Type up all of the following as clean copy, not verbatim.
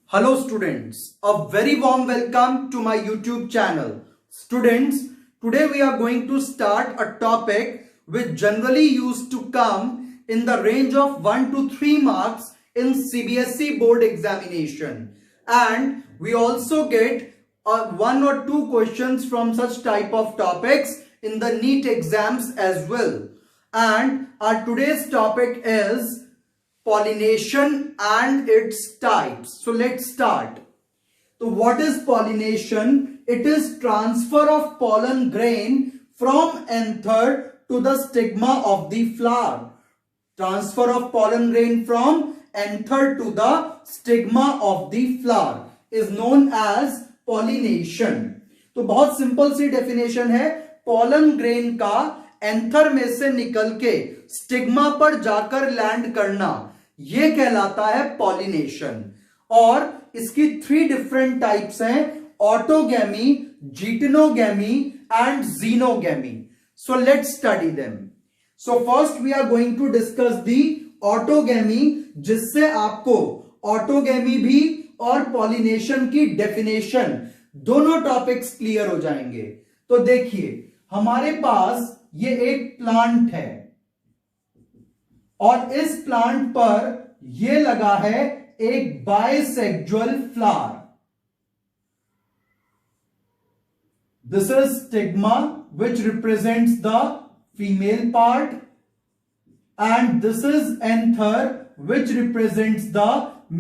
Hello students, a very warm welcome to my YouTube channel. Students, today we are going to start a topic which generally used to come in the range of 1 to 3 marks in CBSE board examination. And we also get 1 or 2 questions from such type of topics in the NEET exams as well. And our today's topic is pollination and its types. So let's start. So what is pollination? It is transfer of pollen grain from anther to the stigma of the flower. Transfer of pollen grain from anther to the stigma of the flower is known as pollination. तो बहुत simple सी definition है, pollen grain का anther में से निकल के stigma पर जाकर लैंड करना, ये कहलाता है पॉलिनेशन. और इसकी 3 डिफरेंट टाइप्स हैं, autogamy, geitonogamy and xenogamy. So let's study them. So first we are going to discuss the autogamy, जिससे आपको ऑटोगैमी भी और पॉलिनेशन की डेफिनेशन दोनों टॉपिक्स क्लियर हो जाएंगे. तो देखिए, हमारे पास ये एक प्लांट है और इस प्लांट पर यह लगा है एक bisexual flower. This is stigma which represents the female part and this is anther which represents the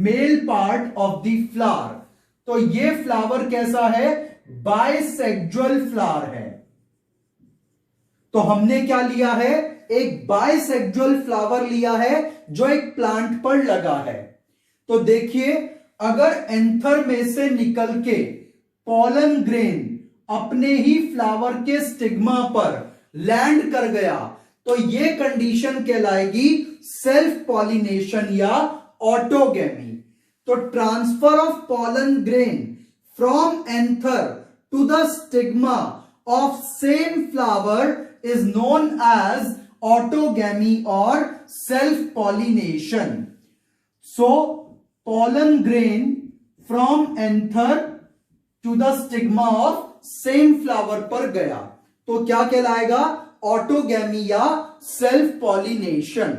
mail part of the flower. तो ये फ्लावर कैसा है? बाइसेक्सुअल फ्लावर है. तो हमने क्या लिया है? एक बाइसेक्सुअल फ्लावर लिया है जो एक प्लांट पर लगा है. तो देखिए, अगर एंथर में से निकल के पॉलन ग्रेन अपने ही फ्लावर के स्टिग्मा पर लैंड कर गया तो ये कंडीशन कहलाएगी सेल्फ पॉलिनेशन या ऑटोगैमी. तो transfer of pollen grain from anther to the stigma of same flower is known as autogamy or self-pollination. So, pollen grain from anther to the stigma of same flower पर गया तो क्या कहलाएगा? Autogamy या self pollination.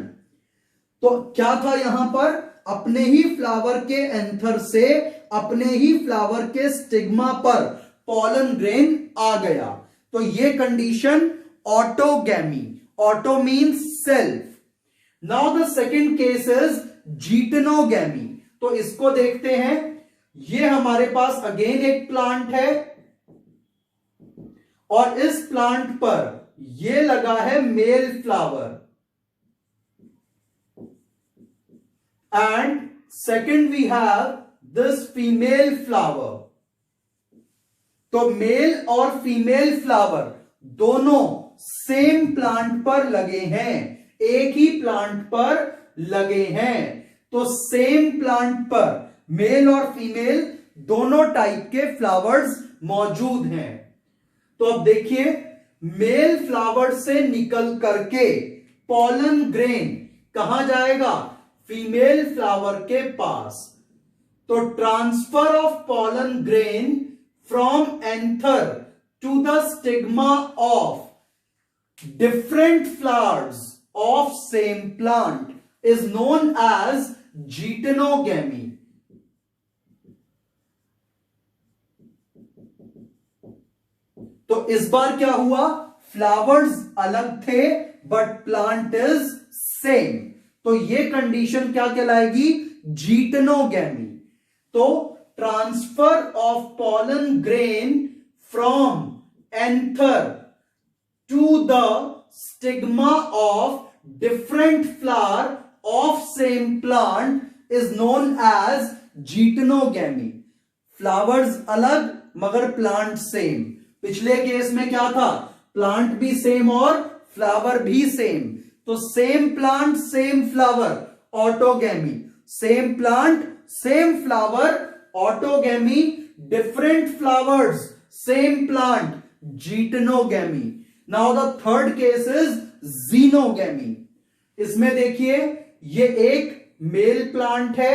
तो क्या था यहां पर? अपने ही फ्लावर के एंथर से अपने ही फ्लावर के स्टिग्मा पर पॉलन ग्रेन आ गया तो ये condition autogamy. Auto means self. Now the second case is geitonogamy. तो इसको देखते हैं. ये हमारे पास अगेन एक प्लांट है और इस प्लांट पर ये लगा है male flower and second we have this female flower. तो मेल और फीमेल फ्लावर दोनों सेम प्लांट पर लगे हैं, एक ही प्लांट पर लगे हैं. तो सेम प्लांट पर मेल और फीमेल दोनों टाइप के फ्लावर्स मौजूद हैं. तो अब देखिए, मेल फ्लावर से निकल करके पॉलन ग्रेन कहां जाएगा? फीमेल फ्लावर के पास. तो transfer of pollen grain from anther to the stigma of different flowers of same plant is known as geitonogamy. तो इस बार क्या हुआ? फ्लावर्स अलग थे बट प्लांट इज सेम. तो ये कंडीशन क्या कहलाएगी? जीटेनोगैमी. तो transfer of pollen grain from anther to the stigma of different flower of same plant is known as geitonogamy. Flowers अलग मगर प्लांट सेम. पिछले केस में क्या था? प्लांट भी सेम और फ्लावर भी सेम. तो same plant same flower autogamy. Same plant same flower autogamy. Different flowers same plant geitonogamy. Now the third case is xenogamy. इसमें देखिए, ये एक मेल प्लांट है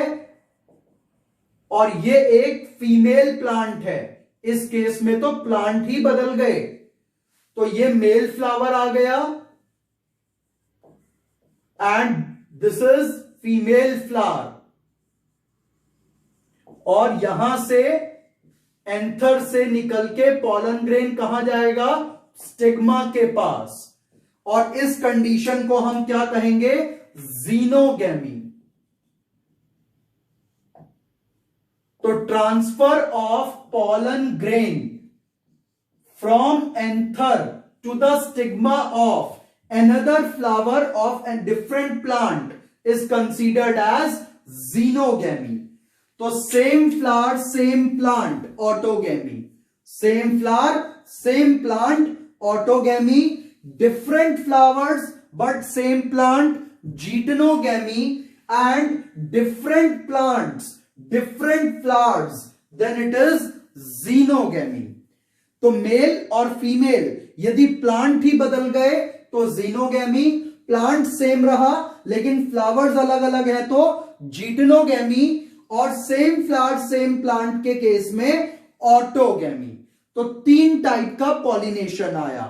और ये एक फीमेल प्लांट है, इस केस में तो प्लांट ही बदल गए, तो ये मेल फ्लावर आ गया and this is female flower, और यहां से एंथर से निकल के पॉलन ग्रेन कहां जाएगा, स्टिग्मा के पास, और इस कंडीशन को हम क्या कहेंगे, जीनोगैमी। तो transfer of pollen grain from anther to the stigma of another flower of a different plant is considered as xenogamy. तो same flower same plant autogamy, same flower same plant autogamy, different flowers but same plant geitonogamy, and different plants different flowers then it is xenogamy. तो male और female यदि plant ही बदल गए तो xenogamy, plant same रहा लेकिन flowers अलग अलग है तो जीटनोगैमी, और सेम फ्लावर सेम प्लांट के केस में ऑटोगैमी। तो 3 टाइप का पॉलिनेशन आया।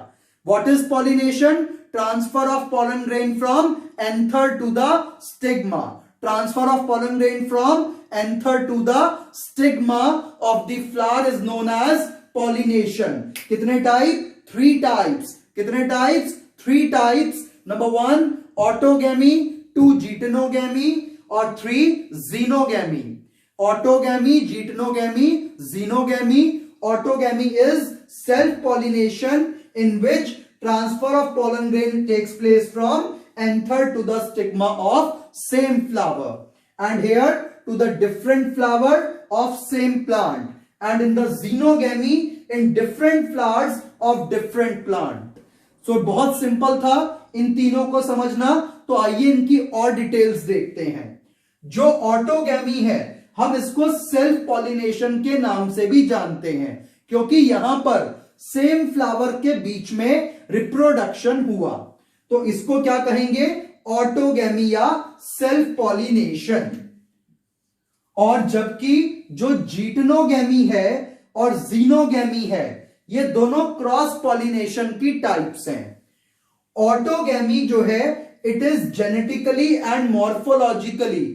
What is pollination? Transfer of pollen grain from anther to the stigma, transfer of pollen grain from anther to the stigma of the flower is known as pollination. कितने type? 3 types. कितने types? 3 types. Number 1 autogamy, 2 geitonogamy, और 3 xenogamy. Autogamy, geitonogamy, xenogamy. Autogamy is self-pollination in which transfer of pollen grain takes place from anther to the stigma of same flower, and here to the different flower of same plant, and in the xenogamy in different flowers of different plant. So बहुत simple था इन तीनों को समझना। तो आइए इनकी और details देखते हैं। जो ऑटोगैमी है हम इसको सेल्फ पॉलिनेशन के नाम से भी जानते हैं, क्योंकि यहां पर सेम फ्लावर के बीच में रिप्रोडक्शन हुआ, तो इसको क्या कहेंगे? ऑटोगैमी या सेल्फ पॉलिनेशन। और जबकि जो जीटनोगैमी है और जीनोगैमी है ये दोनों क्रॉस पॉलिनेशन की टाइप्स हैं। ऑटोगैमी जो है it is genetically and morphologically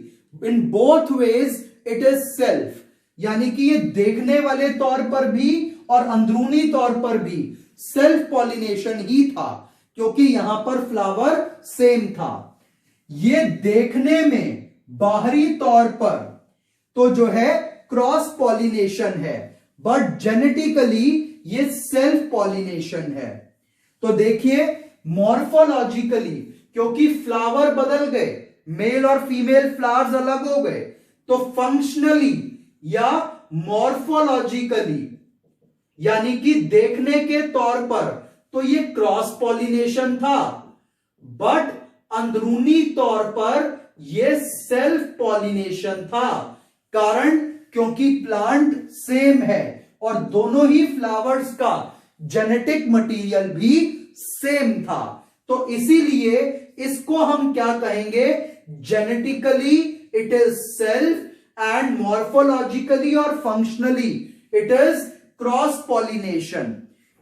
in both ways it is self, यानी कि ये देखने वाले तौर पर भी और अंदरूनी तौर पर भी सेल्फ पॉलिनेशन ही था, क्योंकि यहां पर फ्लावर सेम था। ये देखने में बाहरी तौर पर तो जो है क्रॉस पॉलिनेशन है, बट जेनेटिकली ये सेल्फ पॉलिनेशन है। तो देखिए मॉर्फोलॉजिकली क्योंकि फ्लावर बदल गए, मेल और फीमेल फ्लावर्स अलग हो गए, तो फंक्शनली या मॉर्फोलॉजिकली यानी कि देखने के तौर पर तो ये क्रॉस पॉलिनेशन था, बट अंदरूनी तौर पर ये सेल्फ पॉलिनेशन था। कारण क्योंकि प्लांट सेम है और दोनों ही फ्लावर्स का जेनेटिक मटेरियल भी सेम था, तो इसीलिए इसको हम क्या कहेंगे? Genetically it is self and morphologically और functionally it is cross pollination.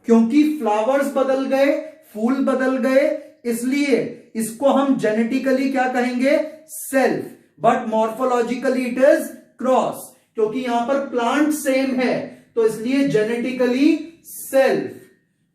क्योंकि फ्लावर्स बदल गए, फूल बदल गए, इसलिए इसको हम जेनेटिकली क्या कहेंगे? Self, but morphologically it is cross. क्योंकि यहां पर प्लांट सेम है तो इसलिए जेनेटिकली सेल्फ,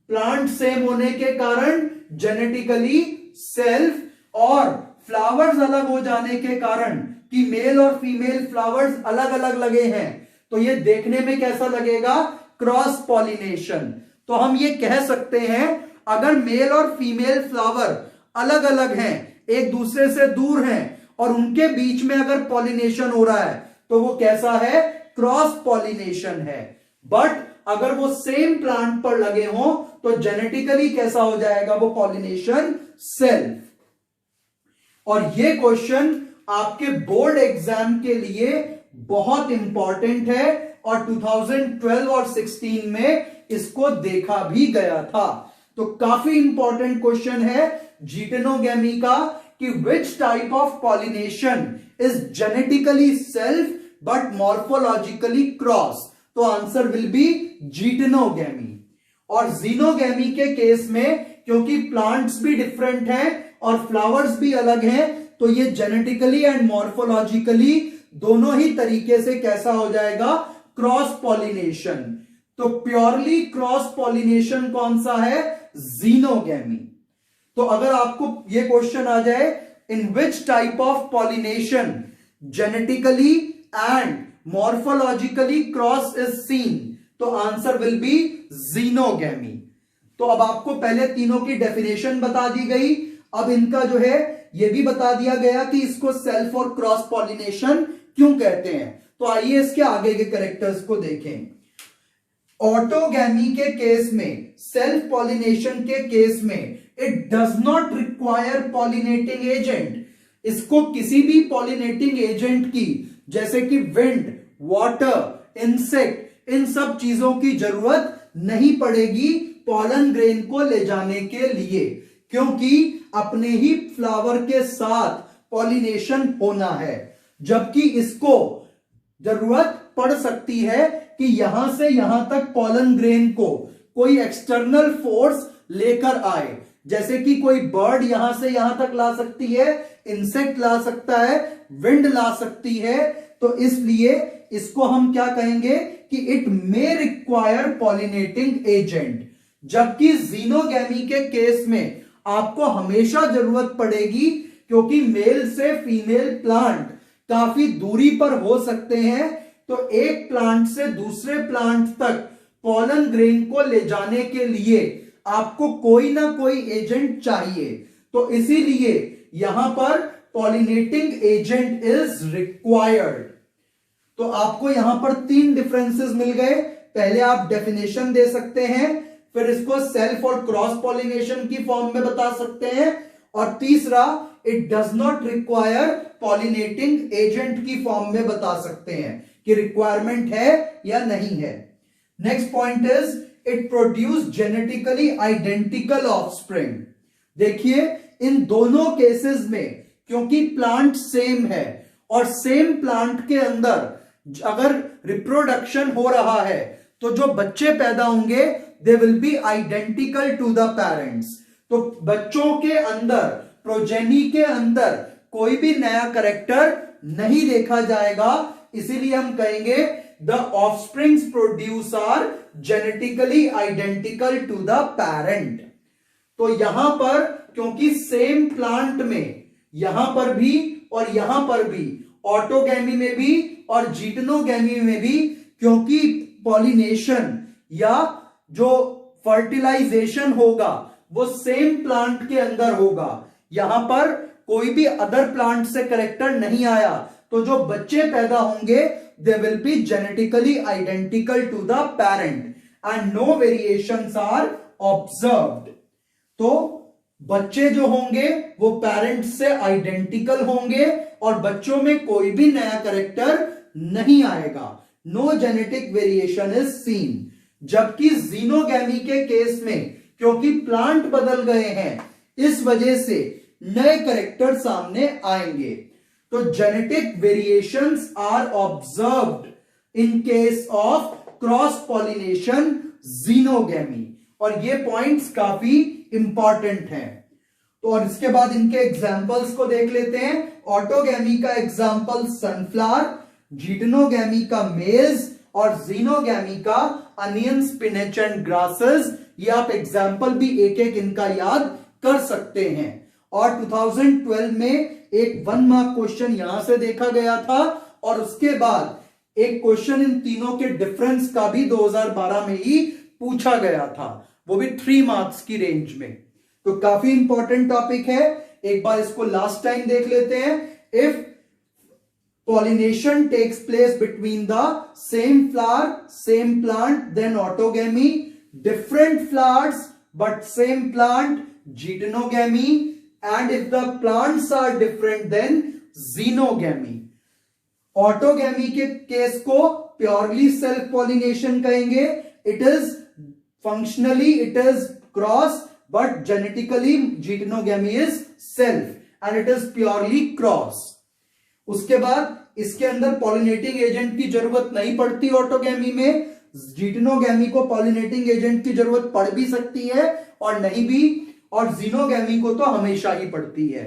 प्लांट सेम होने के कारण जेनेटिकली सेल्फ, और फ्लावर्स अलग हो जाने के कारण कि मेल और फीमेल फ्लावर्स अलग अलग लगे हैं तो ये देखने में कैसा लगेगा? Cross pollination. तो हम ये कह सकते हैं अगर मेल और फीमेल फ्लावर अलग अलग हैं, एक दूसरे से दूर हैं, और उनके बीच में अगर पॉलिनेशन हो रहा है तो वो कैसा है? क्रॉस पॉलिनेशन है। बट अगर वो सेम प्लांट पर लगे हों तो जेनेटिकली कैसा हो जाएगा वो पॉलिनेशन? सेल्फ। और ये क्वेश्चन आपके बोर्ड एग्जाम के लिए बहुत इंपॉर्टेंट है और 2012 और 16 में इसको देखा भी गया था। तो काफी इंपॉर्टेंट क्वेश्चन है जीटेनोगेमी का कि विच type of pollination is genetically self but morphologically cross. तो आंसर विल बी जीटनोगैमी. और जीनोगैमी के केस में क्योंकि प्लांट्स भी डिफरेंट हैं और फ्लावर्स भी अलग हैं, तो ये जेनेटिकली एंड मॉर्फोलॉजिकली दोनों ही तरीके से कैसा हो जाएगा, क्रॉस पॉलिनेशन. तो प्योरली क्रॉस पॉलिनेशन कौन सा है, जीनोगैमी. तो अगर आपको ये क्वेश्चन आ जाए, in which type of pollination genetically and morphologically cross is seen, तो आंसर विल बी जीनोगैमी. तो अब आपको पहले तीनों की डेफिनेशन बता दी गई. अब इनका जो है ये भी बता दिया गया कि इसको सेल्फ और क्रॉस पॉलिनेशन क्यों कहते हैं. तो आइए इसके आगे के कैरेक्टर्स को देखें. ऑटोगैमी के केस में, सेल्फ पॉलिनेशन के केस में, it does not require pollinating agent. इसको किसी भी पॉलिनेटिंग एजेंट की, जैसे कि विंड, वाटर, इंसेक्ट, इन सब चीजों की जरूरत नहीं पड़ेगी पॉलन ग्रेन को ले जाने के लिए, क्योंकि अपने ही फ्लावर के साथ पॉलिनेशन होना है. जबकि इसको जरूरत पड़ सकती है कि यहां से यहां तक पॉलन ग्रेन को कोई एक्सटर्नल फोर्स लेकर आए, जैसे कि कोई बर्ड यहां से यहां तक ला सकती है, इंसेक्ट ला सकता है, विंड ला सकती है. तो इसलिए इसको हम क्या कहेंगे कि it may require pollinating agent. जबकि जीनोगैमी के केस में आपको हमेशा जरूरत पड़ेगी, क्योंकि मेल से फीमेल प्लांट काफी दूरी पर हो सकते हैं. तो एक प्लांट से दूसरे प्लांट तक पॉलन ग्रेन को ले जाने के लिए आपको कोई ना कोई एजेंट चाहिए. तो इसीलिए यहां पर पॉलिनेटिंग एजेंट इज रिक्वायर्ड. तो आपको यहां पर तीन डिफरेंसेस मिल गए. पहले आप डेफिनेशन दे सकते हैं, फिर इसको सेल्फ और क्रॉस पॉलिनेशन की फॉर्म में बता सकते हैं, और तीसरा it does not require pollinating agent की फॉर्म में बता सकते हैं कि रिक्वायरमेंट है या नहीं है. Next point is it produce genetically identical offspring. देखिए इन दोनों केसेस में क्योंकि प्लांट सेम है और सेम प्लांट के अंदर अगर रिप्रोडक्शन हो रहा है, तो जो बच्चे पैदा होंगे they will be identical to the parents. तो बच्चों के अंदर, प्रोजेनी के अंदर कोई भी नया कैरेक्टर नहीं देखा जाएगा. इसीलिए हम कहेंगे the offsprings produce are genetically identical to the parent. तो यहां पर क्योंकि सेम प्लांट में यहां पर भी और यहां पर भी, ऑटोगैमी में भी और जीटनोगैमी में भी, क्योंकि पॉलिनेशन या जो फर्टिलाइजेशन होगा वो सेम प्लांट के अंदर होगा. यहां पर कोई भी अदर प्लांट से कैरेक्टर नहीं आया, तो जो बच्चे पैदा होंगे they will be genetically identical to the parent and no variations are observed. तो बच्चे जो होंगे वो पेरेंट से आइडेंटिकल होंगे और बच्चों में कोई भी नया कैरेक्टर नहीं आएगा. No genetic variation is seen. जबकि जीनोगैमी के केस में क्योंकि प्लांट बदल गए हैं, इस वजह से नए कैरेक्टर सामने आएंगे. तो genetic variations are observed in case of cross pollination xenogamy. और ये पॉइंट्स काफी इंपॉर्टेंट हैं. तो और इसके बाद इनके एग्जाम्पल्स को देख लेते हैं. ऑटोगैमी का एग्जाम्पल सनफ्लावर, जीटनोगैमी का मेज और जीनोगैमी का अनियन, स्पिनच एंड ग्रासेस. ये आप एग्जाम्पल भी एक एक इनका याद कर सकते हैं. और 2012 में एक 1 मार्क क्वेश्चन यहां से देखा गया था, और उसके बाद एक क्वेश्चन इन तीनों के डिफरेंस का भी 2012 में ही पूछा गया था, वो भी 3 मार्क्स की रेंज में. तो काफी इंपॉर्टेंट टॉपिक है. एक बार इसको लास्ट टाइम देख लेते हैं. If pollination takes place between the same flower, same plant, then autogamy. Different flowers but same plant, geitonogamy. And if the plants are different, then xenogamy. Autogamy के case को purely self pollination कहेंगे. It is functionally it is cross, but genetically geitonogamy is self and it is purely cross. उसके बाद इसके अंदर pollinating agent की जरूरत नहीं पड़ती ऑटोगैमी में। जिटेनोगैमी को पॉलिनेटिंग एजेंट की जरूरत पड़ भी सकती है और नहीं भी, और जीनोगैमी को तो हमेशा ही पड़ती है।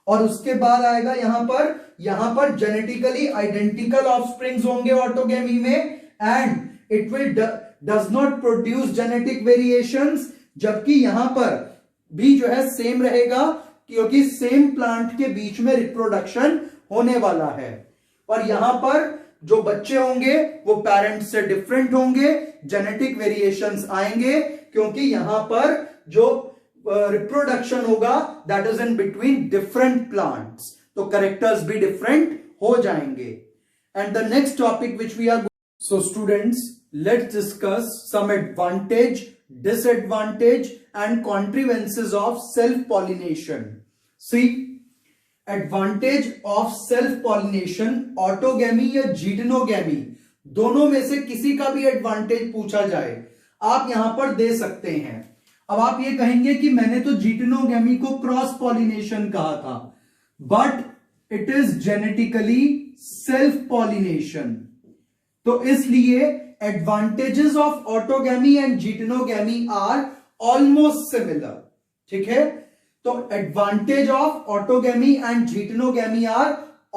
और उसके बाद आएगा यहां पर जेनेटिकली आइडेंटिकल ऑफस्प्रिंग्स होंगे ऑटोगैमी में, and it will does not produce genetic variations, जबकि यहां पर भी जो है सेम रहेगा, क्योंकि सेम प्लांट के बीच में रिप्रोडक्शन होने वाला है। और यहां पर जो बच्चे होंगे वो पेरेंट्स से डिफरेंट होंगे, जेनेटिक वेरिएशंस आएंगे, क्योंकि यहां पर जो रिप्रोडक्शन होगा that is in between different plants, तो कैरेक्टर्स भी डिफरेंट हो जाएंगे। And the next topic which we are, so students let's discuss some advantage, disadvantage and contrivances of self pollination. See, advantage of self pollination, autogamy या जीटेनोगैमी, दोनों में से किसी का भी एडवांटेज पूछा जाए आप यहां पर दे सकते हैं। अब आप ये कहेंगे कि मैंने तो जीटेनोगैमी को क्रॉस पॉलिनेशन कहा था, but it is genetically self pollination. तो इसलिए advantages of autogamy and geitonogamy are almost similar, ठीक है। तो advantage of autogamy and geitonogamy are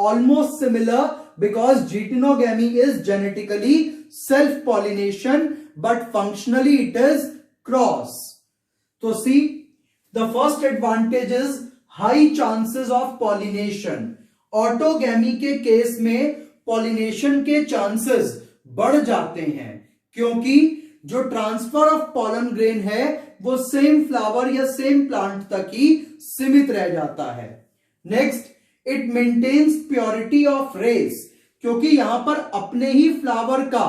almost similar because geitonogamy is genetically self pollination but functionally it is cross. So see, the first advantage is high chances of pollination. autogamy के case में pollination के chances बढ़ जाते हैं, क्योंकि जो transfer of pollen grain है वो सेम फ्लावर या सेम प्लांट तक ही सीमित रह जाता है। Next, it maintains purity of race, क्योंकि यहां पर अपने ही फ्लावर का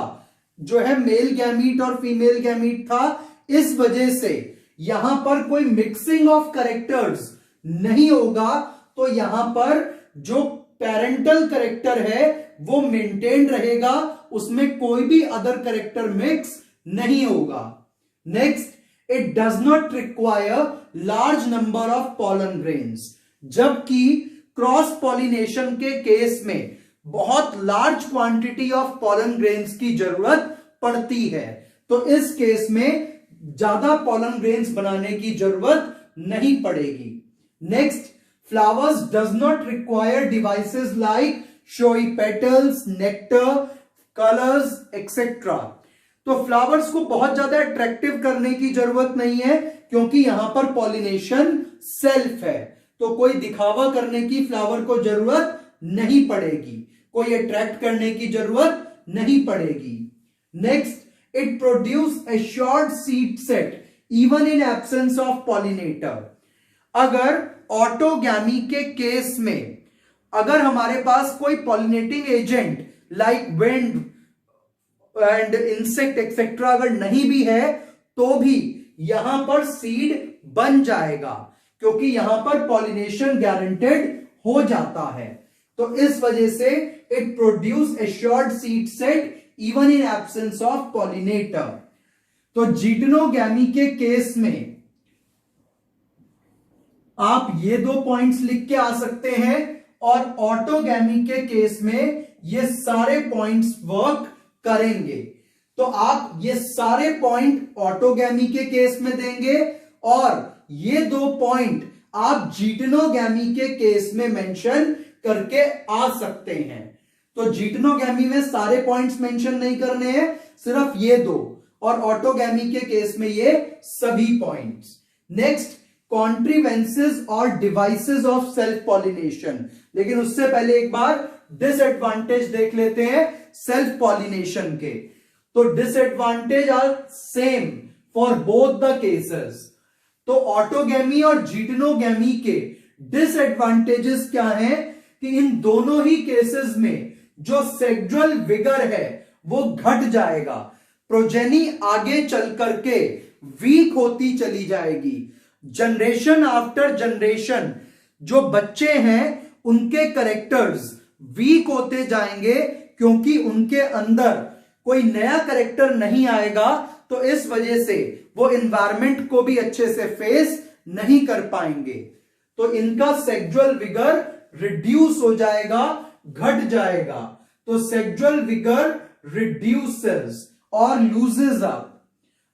जो है मेल गैमीट और फीमेल गैमीट था, इस वजह से यहां पर कोई मिक्सिंग ऑफ कैरेक्टर्स नहीं होगा, तो यहां पर जो पेरेंटल कैरेक्टर है वो मेंटेन रहेगा, उसमें कोई भी अदर कैरेक्टर मिक्स नहीं होगा। Next, it does not require large number of pollen grains, जबकि क्रॉस पॉलिनेशन के केस में बहुत large quantity of pollen grains की जरूरत पड़ती है, तो इस केस में ज्यादा पॉलन ग्रेन्स बनाने की जरूरत नहीं पड़ेगी। Next, flowers does not require devices like showy petals, nectar, colors, etc. तो फ्लावर्स को बहुत ज्यादा अट्रैक्टिव करने की जरूरत नहीं है, क्योंकि यहां पर पॉलिनेशन सेल्फ है, तो कोई दिखावा करने की फ्लावर को जरूरत नहीं पड़ेगी, कोई अट्रैक्ट करने की जरूरत नहीं पड़ेगी। Next, it produce a short seed set even in absence of pollinator. अगर ऑटोगैमी के केस में अगर हमारे पास कोई pollinating agent like wind and insect etcetera अगर नहीं भी है, तो भी यहां पर सीड बन जाएगा, क्योंकि यहां पर पॉलिनेशन गारंटेड हो जाता है। तो इस वजह से it produce a short seed set even in absence of pollinator. तो जीटेनोगैमी के केस में आप ये दो पॉइंट्स लिख के आ सकते हैं, और ऑटोगैमी के केस में ये सारे पॉइंट्स वर्क करेंगे। तो आप ये सारे पॉइंट ऑटोगैमी के केस में देंगे, और ये दो पॉइंट आप जीटेनोगैमी के केस में मेंशन करके आ सकते हैं। तो जीटेनोगैमी में सारे पॉइंट्स मेंशन नहीं करने हैं, सिर्फ ये दो, और ऑटोगैमी के केस में ये सभी पॉइंट्स। नेक्स्ट, कॉन्ट्रीवेंसेस और डिवाइसेस ऑफ सेल्फ पॉलिनेशन। लेकिन उससे पहले एक बार डिसएडवांटेज देख लेते हैं सेल्फ पॉलिनेशन के। तो disadvantage are same for both the cases. तो ऑटोगैमी और जीटेनोगैमी के डिसएडवांटेजेस क्या हैं कि इन दोनों ही केसेस में जो सेक्सुअल विगर है वो घट जाएगा, प्रोजेनी आगे चल करके वीक होती चली जाएगी। जनरेशन आफ्टर जनरेशन जो बच्चे हैं उनके कैरेक्टर्स वीक होते जाएंगे, क्योंकि उनके अंदर कोई नया कैरेक्टर नहीं आएगा, तो इस वजह से वो एनवायरनमेंट को भी अच्छे से फेस नहीं कर पाएंगे। तो इनका सेक्सुअल विगर रिड्यूस हो जाएगा घट जाएगा, तो सेक्सुअल विगर रिड्यूसेस और loses up.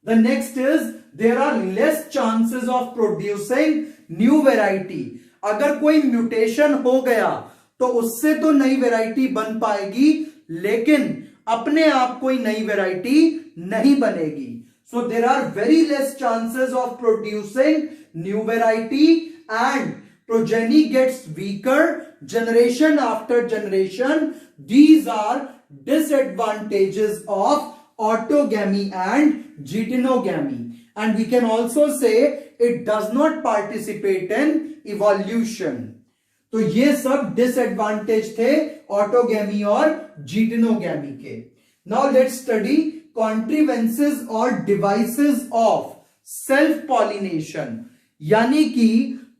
The next is there are less chances of producing new variety. अगर कोई म्यूटेशन हो गया तो उससे तो नई वैरायटी बन पाएगी, लेकिन अपने आप कोई नई वैरायटी नहीं बनेगी. So there are very less chances of producing new variety and progeny gets weaker generation after generation. These are disadvantages of autogamy and geitonogamy, and we can also say it does not participate in evolution. तो ये सब disadvantage थे autogamy और geitonogamy के. Now let's study कॉन्ट्रीवेंसेस और devices of self pollination. यानी कि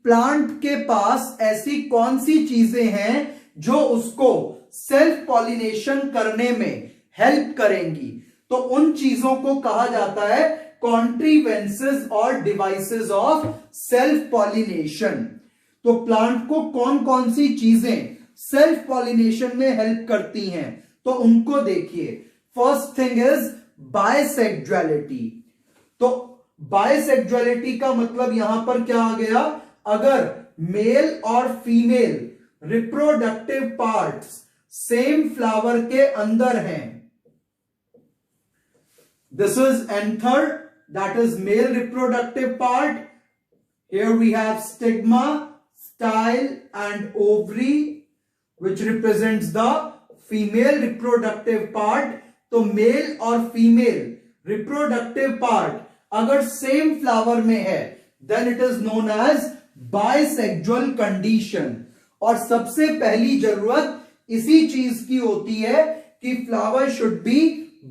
plant के पास ऐसी कौन सी चीजें हैं जो उसको सेल्फ पॉलिनेशन करने में हेल्प करेंगी. तो उन चीजों को कहा जाता है कॉन्ट्रीवेंसेस और डिवाइसेस ऑफ सेल्फ पॉलिनेशन. तो प्लांट को कौन कौन सी चीजें सेल्फ पॉलिनेशन में हेल्प करती हैं, तो उनको देखिए. First thing is bisexuality. तो बायसेक्सुअलिटी का मतलब यहां पर क्या आ गया, अगर मेल और female reproductive parts same flower के अंदर हैं. This is anther, that is male reproductive part. Here we have stigma, style and ovary, which represents the female reproductive part. तो male और female reproductive part अगर same flower में है, then it is known as bisexual condition. और सबसे पहली जरूरत इसी चीज की होती है कि flower should be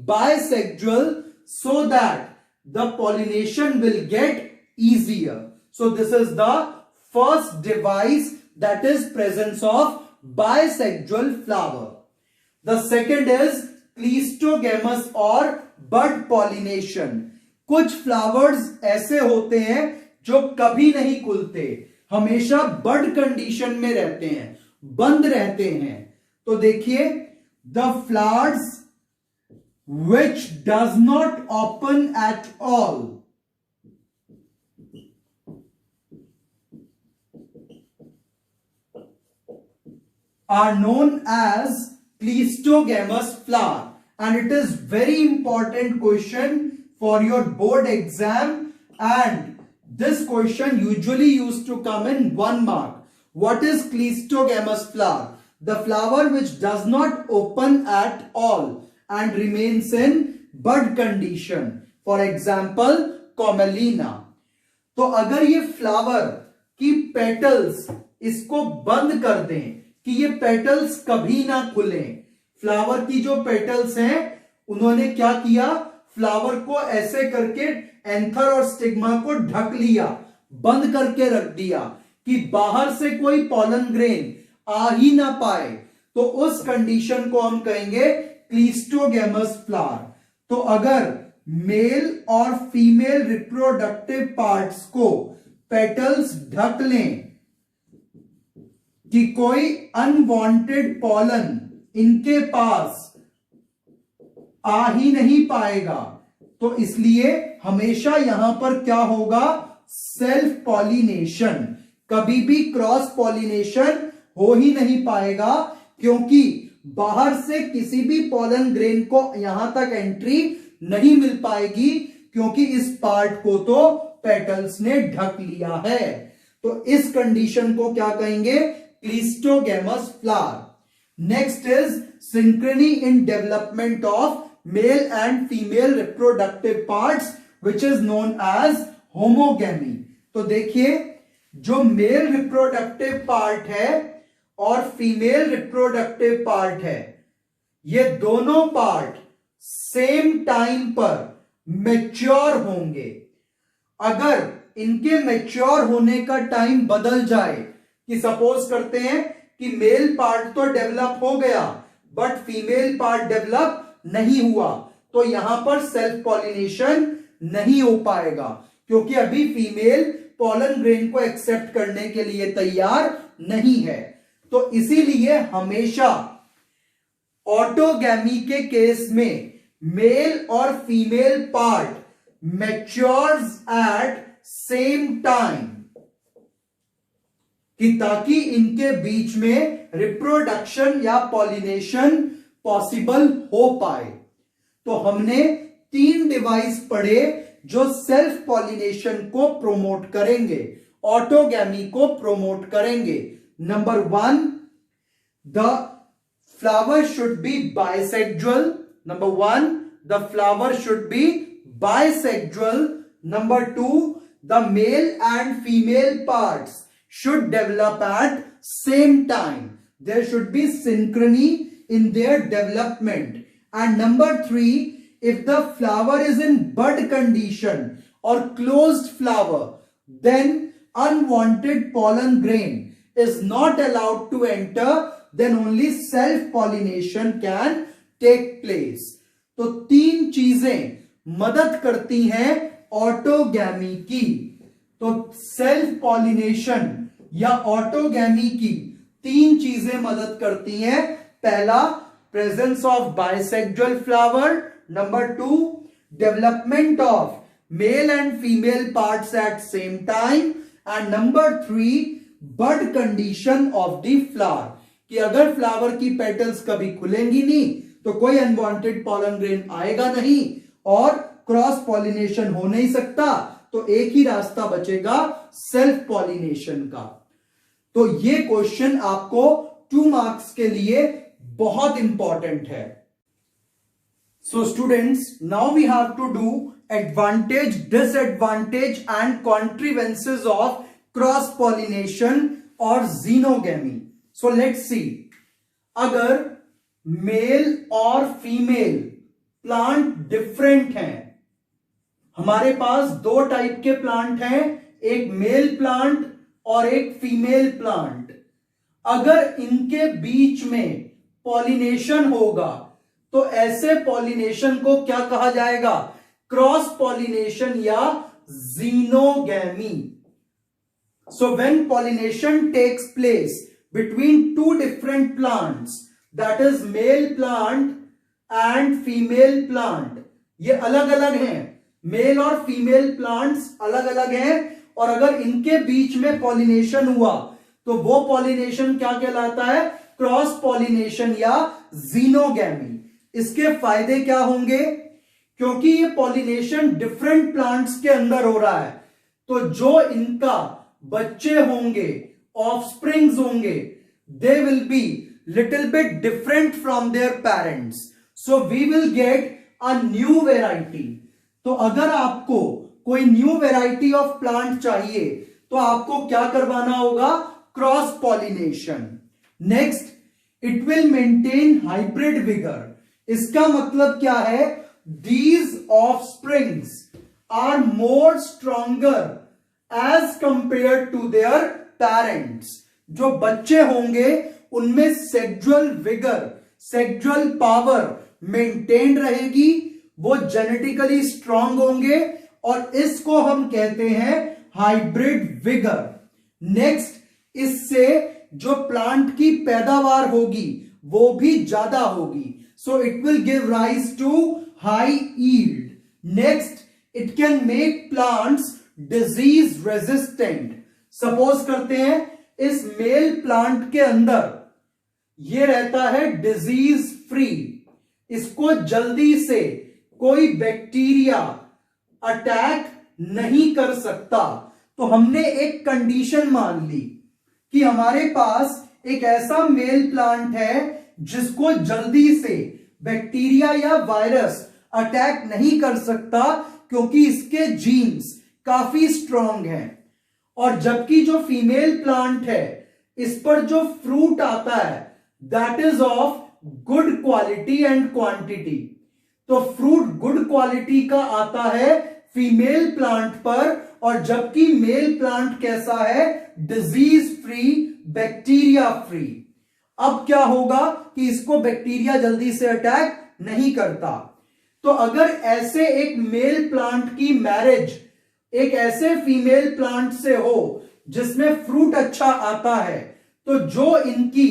bisexual, so that the pollination will get easier. So this is the first device, that is presence of bisexual flower. The second is cleistogamous or bud pollination. कुछ flowers ऐसे होते हैं जो कभी नहीं खुलते, हमेशा बड condition में रहते हैं, बंद रहते हैं. तो देखिए, the flowers which does not open at all are known as cleistogamous flower. And it is very important question for your board exam, and this question usually used to come in 1 mark. What is cleistogamous flower? The flower which does not open at all and remains in bud condition. For example, Commelina. तो अगर ये flower की petals इसको बंद कर दें कि ये पेटल्स कभी ना खुलें, फ्लावर की जो पेटल्स हैं उन्होंने क्या किया, फ्लावर को ऐसे करके एंथर और स्टिग्मा को ढक लिया, बंद करके रख दिया कि बाहर से कोई पॉलन ग्रेन आ ही ना पाए. तो उस कंडीशन को हम कहेंगे क्लीस्टोगेमस फ्लावर. तो अगर मेल और फीमेल रिप्रोडक्टिव पार्ट्स को पेटल्स ढक लें कि कोई अनवांटेड पॉलन इनके पास आ ही नहीं पाएगा, तो इसलिए हमेशा यहां पर क्या होगा, सेल्फ पॉलिनेशन. कभी भी क्रॉस पॉलिनेशन हो ही नहीं पाएगा, क्योंकि बाहर से किसी भी पॉलन ग्रेन को यहां तक एंट्री नहीं मिल पाएगी, क्योंकि इस पार्ट को तो पेटल्स ने ढक लिया है. तो इस कंडीशन को क्या कहेंगे, cleistogamous flower. Next is synchrony in development of male and female reproductive parts, which is known as homogamy. तो देखिए, जो मेल रिप्रोडक्टिव पार्ट है और फीमेल रिप्रोडक्टिव पार्ट है, ये दोनों पार्ट सेम टाइम पर मैच्योर होंगे. अगर इनके मैच्योर होने का टाइम बदल जाए, कि सपोज करते हैं कि मेल पार्ट तो डेवलप हो गया बट फीमेल पार्ट डेवलप नहीं हुआ, तो यहां पर सेल्फ पॉलिनेशन नहीं हो पाएगा, क्योंकि अभी फीमेल पॉलन ग्रेन को एक्सेप्ट करने के लिए तैयार नहीं है. तो तो इसीलिए हमेशा ऑटोगैमी के केस में मेल और female part matures at same time, कि ताकि इनके बीच में रिप्रोडक्शन या पॉलिनेशन पॉसिबल हो पाए। तो हमने 3 डिवाइस पढ़े जो सेल्फ पॉलिनेशन को प्रोमोट करेंगे, ऑटोगैमी को प्रोमोट करेंगे। Number 1, the flower should be bisexual. Number 1, the flower should be bisexual. Number 2, the mail and female parts should develop at same time. There should be synchrony in their development. And number 3, if the flower is in bud condition or closed flower, then unwanted pollen grain is not allowed to enter, then only self pollination can take place. तो 3 चीजें मदद करती हैं autogamy की। तो self pollination या autogamy की 3 चीजें मदद करती हैं। पहला, presence of bisexual flower. Number 2, development of male and female parts at same time. And number 3, bud condition of the flower, कि अगर फ्लावर की पेटल्स कभी खुलेंगी नहीं तो कोई अनवांटेड पॉलन ग्रेन आएगा नहीं और क्रॉस पॉलिनेशन हो नहीं सकता। तो एक ही रास्ता बचेगा सेल्फ पॉलिनेशन का। तो ये क्वेश्चन आपको 2 मार्क्स के लिए बहुत इंपॉर्टेंट है। So students, now we have to do advantage, disadvantage and contrivances of cross pollination और जीनोगैमी। सो लेट्स सी, अगर मेल और फीमेल प्लांट डिफरेंट हैं, हमारे पास 2 टाइप के प्लांट हैं, एक मेल प्लांट और एक फीमेल प्लांट। अगर इनके बीच में पॉलिनेशन होगा तो ऐसे पॉलिनेशन को क्या कहा जाएगा? क्रॉस पॉलिनेशन या xenogamy. So when pollination takes place between 2 different plants, that is male plant and female plant, ये अलग अलग हैं, मेल और फीमेल प्लांट्स अलग अलग हैं, और अगर इनके बीच में पॉलिनेशन हुआ तो वो पॉलिनेशन क्या कहलाता है? क्रॉस पॉलिनेशन या जीनोगैमी। इसके फायदे क्या होंगे? क्योंकि ये पॉलिनेशन डिफरेंट प्लांट्स के अंदर हो रहा है, तो जो इनका बच्चे होंगे, ऑफस्प्रिंग्स होंगे, they will be little bit different from their parents, so we will get a new variety. तो अगर आपको कोई न्यू वेराइटी ऑफ प्लांट चाहिए तो आपको क्या करवाना होगा? Cross pollination. Next, it will maintain hybrid vigour. इसका मतलब क्या है? These offsprings are more stronger as compare to their parents. जो बच्चे होंगे उनमें sexual vigour, sexual power maintain रहेगी, वो जेनेटिकली स्ट्रांग होंगे और इसको हम कहते हैं हाइब्रिड विगर। नेक्स्ट, इससे जो प्लांट की पैदावार होगी वो भी ज्यादा होगी, so it will give rise to high yield. Next, it can make plants disease resistant. Suppose करते हैं इस मेल प्लांट के अंदर ये रहता है डिजीज फ्री, इसको जल्दी से कोई बैक्टीरिया अटैक नहीं कर सकता। तो हमने एक कंडीशन मान ली कि हमारे पास एक ऐसा मेल प्लांट है जिसको जल्दी से बैक्टीरिया या वायरस अटैक नहीं कर सकता, क्योंकि इसके जीन्स काफी स्ट्रांग हैं। और जबकि जो फीमेल प्लांट है, इस पर जो फ्रूट आता है that is of good quality and quantity. तो फ्रूट गुड क्वालिटी का आता है फीमेल प्लांट पर, और जबकि मेल प्लांट कैसा है? Disease free, bacteria free. अब क्या होगा कि इसको बैक्टीरिया जल्दी से अटैक नहीं करता। तो अगर ऐसे एक मेल प्लांट की मैरिज एक ऐसे फीमेल प्लांट से हो जिसमें फ्रूट अच्छा आता है, तो जो इनकी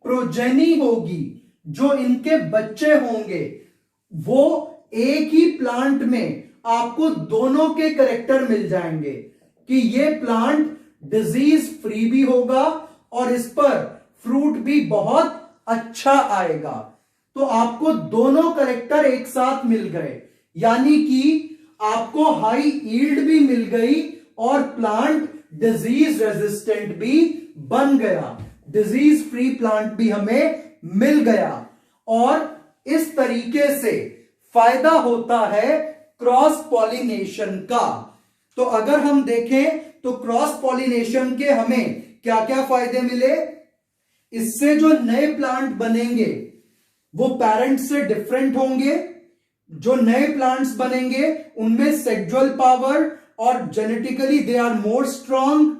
प्रोजेनी होगी, जो इनके बच्चे होंगे, वो एक ही प्लांट में आपको दोनों के कैरेक्टर मिल जाएंगे कि ये प्लांट डिजीज फ्री भी होगा और इस पर फ्रूट भी बहुत अच्छा आएगा। तो आपको दोनों कैरेक्टर एक साथ मिल गए, यानी कि आपको हाई यील्ड भी मिल गई और प्लांट डिजीज रेजिस्टेंट भी बन गया, डिजीज फ्री प्लांट भी हमें मिल गया। और इस तरीके से फायदा होता है क्रॉस पॉलिनेशन का। तो अगर हम देखें तो क्रॉस पॉलिनेशन के हमें क्या क्या फायदे मिले। इससे जो नए प्लांट बनेंगे वो पेरेंट से डिफरेंट होंगे, जो नए प्लांट्स बनेंगे उनमें सेक्सुअल पावर और genetically they are more strong.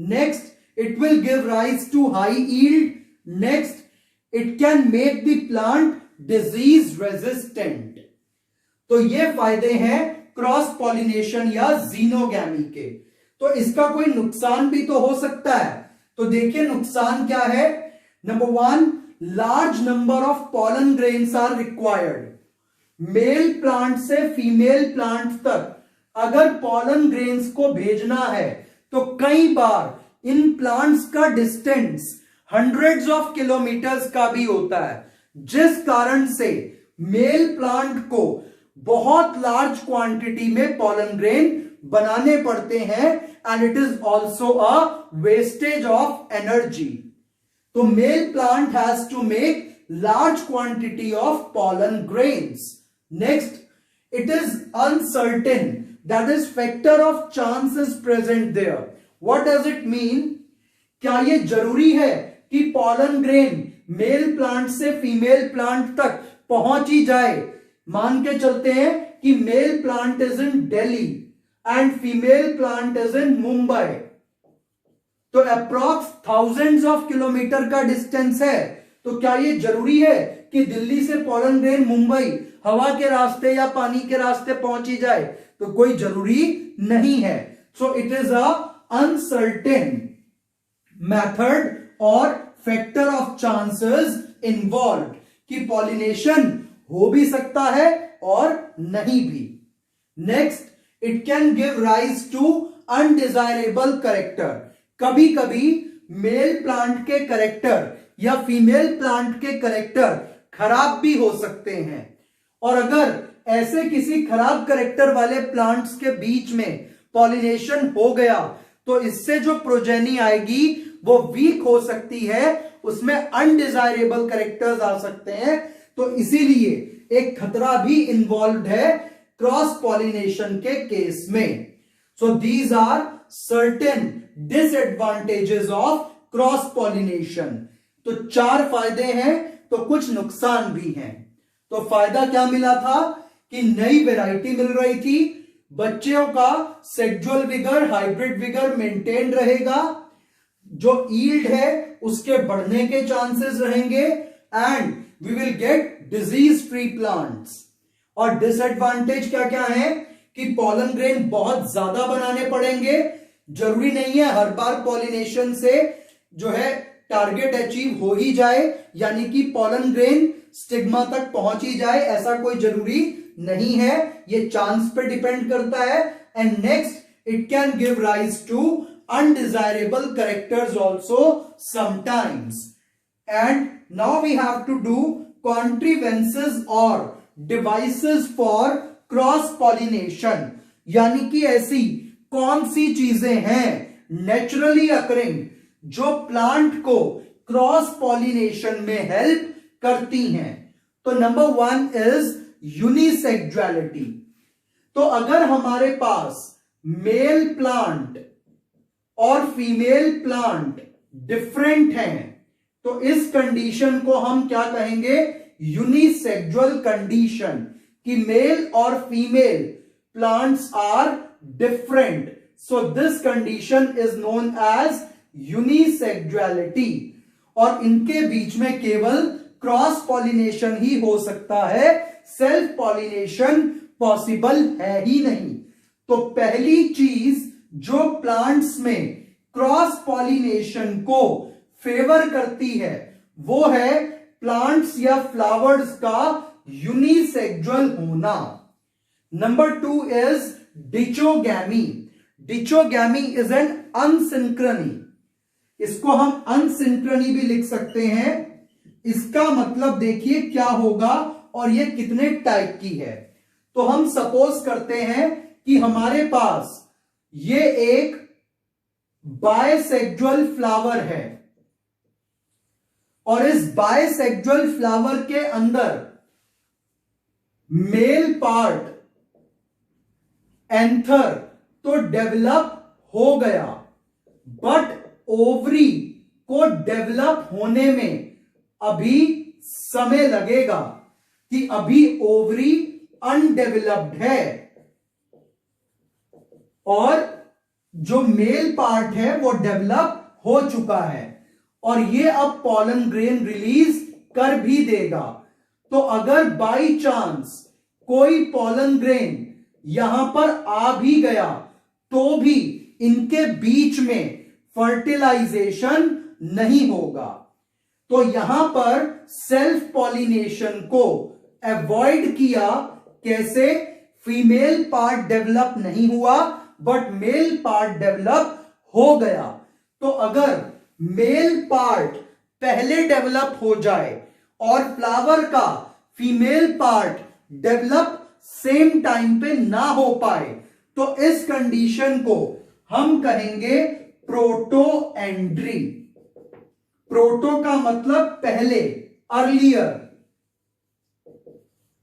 Next, it will give rise to high yield. Next, it can make the plant disease resistant. तो ये फायदे हैं क्रॉस पॉलिनेशन या जीनोगैमी के। तो इसका कोई नुकसान भी तो हो सकता है। तो देखिए नुकसान क्या है। Number 1, large number of pollen grains are required. Male plant से फीमेल प्लांट तक अगर पॉलन ग्रेन्स को भेजना है तो कई बार इन प्लांट्स का डिस्टेंस हंड्रेड्स ऑफ किलोमीटर्स का भी होता है, जिस कारण से मेल प्लांट को बहुत लार्ज क्वांटिटी में पॉलन ग्रेन बनाने पड़ते हैं and it is also a wastage of energy. तो male plant has to make large quantity of pollen grains. Next, it is uncertain, that is factor of chance is present there. What does it mean? क्या ये जरूरी है कि pollen grain male plant से female plant तक पहुंच ही जाए? मान के चलते हैं कि male plant is in Delhi and female plant is in Mumbai, तो अप्रॉक्स थाउजेंड्स ऑफ किलोमीटर का डिस्टेंस है। तो क्या ये जरूरी है कि दिल्ली से पॉलन ग्रेन मुंबई हवा के रास्ते या पानी के रास्ते पहुंच ही जाए? तो कोई जरूरी नहीं है। So it is a uncertain method और factor of chances involved कि pollination हो भी सकता है और नहीं भी। Next, it can give rise to undesirable character। कभी कभी मेल प्लांट के कैरेक्टर या फीमेल प्लांट के कैरेक्टर खराब भी हो सकते हैं, और अगर ऐसे किसी खराब कैरेक्टर वाले प्लांट्स के बीच में पॉलिनेशन हो गया तो इससे जो प्रोजेनी आएगी वो वीक हो सकती है, उसमें अनडिजायरेबल कैरेक्टर्स आ सकते हैं। तो इसीलिए एक खतरा भी इन्वॉल्व है क्रॉस पॉलिनेशन के केस में। So these are certain disadvantages of cross pollination. तो 4 फायदे हैं तो कुछ नुकसान भी हैं। तो फायदा क्या मिला था कि नई वैरायटी मिल रही थी, बच्चों का sexual vigour, hybrid vigour maintain रहेगा, जो यील्ड है उसके बढ़ने के चांसेस रहेंगे and we will get disease free plants. और डिसएडवांटेज क्या क्या है कि पॉलन ग्रेन बहुत ज्यादा बनाने पड़ेंगे। जरूरी नहीं है हर बार पॉलिनेशन से जो है टारगेट अचीव हो ही जाए, यानी कि पॉलन ग्रेन स्टिग्मा तक पहुंच ही जाए, ऐसा कोई जरूरी नहीं है, ये चांस पे डिपेंड करता है। And next, it can give rise to undesirable characters also sometimes. And now we have to do contrivances और डिवाइसेस फॉर क्रॉस पॉलिनेशन, यानी कि ऐसी कौन सी चीजें हैं नेचुरली अकरिंग जो प्लांट को क्रॉस पॉलिनेशन में हेल्प करती हैं। तो नंबर 1 इज यूनिसेक्सुअलिटी। तो अगर हमारे पास मेल प्लांट और फीमेल प्लांट डिफरेंट हैं तो इस कंडीशन को हम क्या कहेंगे? यूनिसेक्सुअल कंडीशन, कि मेल और female plants are different. So this condition is known as unisexuality. और इनके बीच में केवल क्रॉस पॉलिनेशन ही हो सकता है, सेल्फ पॉलिनेशन पॉसिबल है ही नहीं। तो पहली चीज जो प्लांट्स में क्रॉस पॉलिनेशन को फेवर करती है वो है प्लांट्स या फ्लावर्स का यूनिसेक्सुअल होना। Number 2 is dichogamy. Dichogamy is an unsynchrony. इसको हम अनसिंक्रनी भी लिख सकते हैं। इसका मतलब देखिए क्या होगा और ये कितने टाइप की है। तो हम सपोज करते हैं कि हमारे पास ये एक बायसेक्सुअल फ्लावर है और इस बायसेक्सुअल फ्लावर के अंदर मेल पार्ट एंथर तो डेवलप हो गया, बट ओवरी को डेवलप होने में अभी समय लगेगा कि अभी ओवरी अनडेवलप्ड है और जो मेल पार्ट है वो डेवलप हो चुका है और ये अब पॉलन ग्रेन रिलीज कर भी देगा। तो अगर बाई चांस कोई पॉलन ग्रेन यहां पर आ भी गया तो भी इनके बीच में फर्टिलाइजेशन नहीं होगा। तो यहां पर सेल्फ पॉलिनेशन को अवॉइड किया। कैसे? फीमेल पार्ट डेवलप नहीं हुआ बट मेल पार्ट डेवलप हो गया। तो अगर मेल पार्ट पहले डेवलप हो जाए और फ्लावर का female part develop same time पे ना हो पाए तो इस कंडीशन को हम कहेंगे प्रोटोएंड्री। प्रोटो का मतलब पहले, अर्लियर,